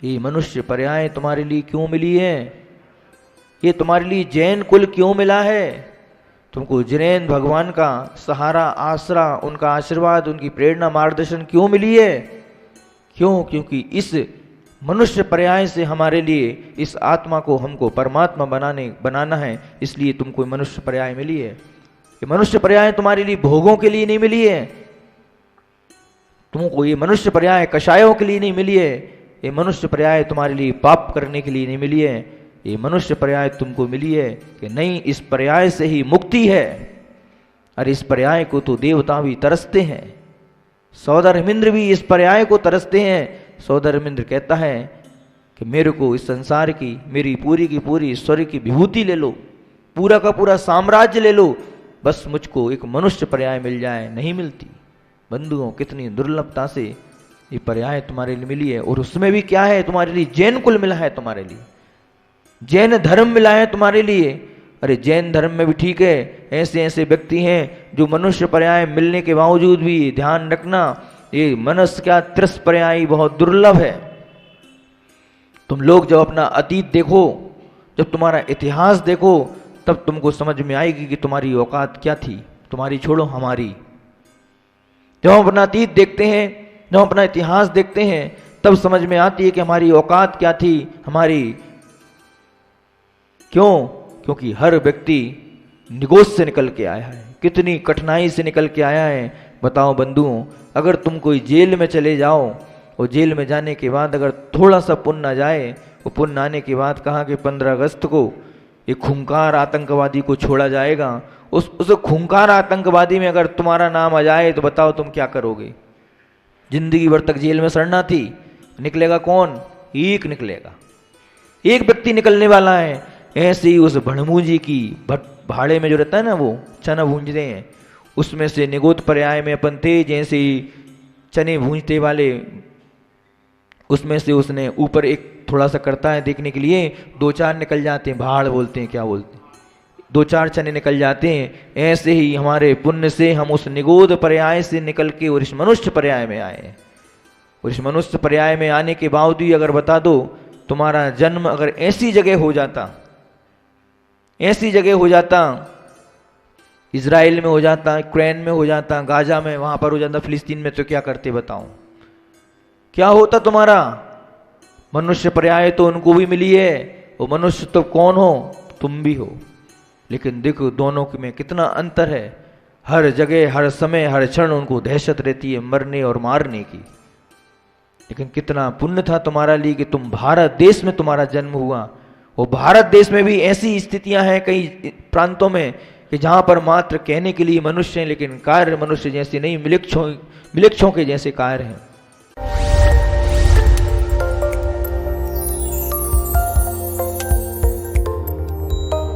ये मनुष्य पर्याय तुम्हारे लिए क्यों मिली है? ये तुम्हारे लिए जैन कुल क्यों मिला है? तुमको जैन भगवान का सहारा, आसरा, उनका आशीर्वाद, उनकी प्रेरणा, मार्गदर्शन क्यों मिली है? क्यों? क्योंकि इस मनुष्य पर्याय से हमारे लिए इस आत्मा को हमको परमात्मा बनाना है, इसलिए तुमको मनुष्य पर्याय मिली है। ये मनुष्य पर्याय तुम्हारे लिए भोगों के लिए नहीं मिली है। तुमको ये मनुष्य पर्याय कषायों के लिए नहीं मिली है। ये मनुष्य पर्याय तुम्हारे लिए पाप करने के लिए नहीं मिली है। ये मनुष्य पर्याय तुमको मिली है कि नहीं, इस पर्याय से ही मुक्ति है। और इस पर्याय को तो देवता भी तरसते हैं, सौदरमिंद्र भी इस पर्याय को तरसते हैं। सौदरमिंद्र कहता है कि मेरे को इस संसार की, मेरी पूरी की पूरी स्वर्ग की विभूति ले लो, पूरा का पूरा साम्राज्य ले लो, बस मुझको एक मनुष्य पर्याय मिल जाए। नहीं मिलती बंधुओं, कितनी दुर्लभता से ये पर्याय तुम्हारे लिए मिली है। और उसमें भी क्या है, तुम्हारे लिए जैन कुल मिला है, तुम्हारे लिए जैन धर्म मिला है तुम्हारे लिए। अरे जैन धर्म में भी ठीक है, ऐसे ऐसे व्यक्ति हैं जो मनुष्य पर्याय मिलने के बावजूद भी, ध्यान रखना, ये मनुष्य का त्रिस पर्याय बहुत दुर्लभ है। तुम लोग जब अपना अतीत देखो, जब तुम्हारा इतिहास देखो, तब तुमको समझ में आएगी कि तुम्हारी औकात क्या थी। तुम्हारी छोड़ो, हमारी। जब हम अपना अतीत देखते हैं, जब हम अपना इतिहास देखते हैं, तब समझ में आती है कि हमारी औकात क्या थी, हमारी। क्यों? क्योंकि हर व्यक्ति निगोस से निकल के आया है, कितनी कठिनाई से निकल के आया है। बताओ बंधुओं, अगर तुम कोई जेल में चले जाओ और जेल में जाने के बाद अगर थोड़ा सा पुण्य आ जाए, वो पुण्य आने के बाद कहा कि 15 अगस्त को एक खूंखार आतंकवादी को छोड़ा जाएगा, उस खूंखार आतंकवादी में अगर तुम्हारा नाम आ जाए तो बताओ तुम क्या करोगे? जिंदगी भर तक जेल में सड़ना थी। निकलेगा कौन? एक निकलेगा, एक व्यक्ति निकलने वाला है। ऐसे ही उस भणमू जी की भाड़े में जो रहता है ना, वो चना भूंजते हैं, उसमें से निगोद पर्याय में अपन थे, जैसे ही चने भूंजते वाले, उसमें से उसने ऊपर एक थोड़ा सा करता है देखने के लिए, 2-4 निकल जाते हैं, भाड़ बोलते हैं, क्या बोलते हैं, 2-4 चने निकल जाते हैं। ऐसे ही हमारे पुण्य से हम उस निगोद पर्याय से निकल के और इस मनुष्य पर्याय में आए हैं। और इस मनुष्य पर्याय में आने के बावजूद अगर बता दो, तुम्हारा जन्म अगर ऐसी जगह हो जाता, ऐसी जगह हो जाता, इजराइल में हो जाता, यूक्रेन में हो जाता, गाजा में, वहां पर हो जाता, फिलिस्तीन में, तो क्या करते बताओ? क्या होता तुम्हारा? मनुष्य पर्याय तो उनको भी मिली है, वो मनुष्य तो कौन हो? तुम भी हो। लेकिन देखो दोनों में कितना अंतर है। हर जगह, हर समय, हर क्षण उनको दहशत रहती है मरने और मारने की। लेकिन कितना पुण्य था तुम्हारा लिए कि तुम भारत देश में तुम्हारा जन्म हुआ। वो भारत देश में भी ऐसी स्थितियां हैं कई प्रांतों में कि जहां पर मात्र कहने के लिए मनुष्य हैं, लेकिन कार्य मनुष्य जैसे नहीं, मिलिक्षों के जैसे कार्य हैं।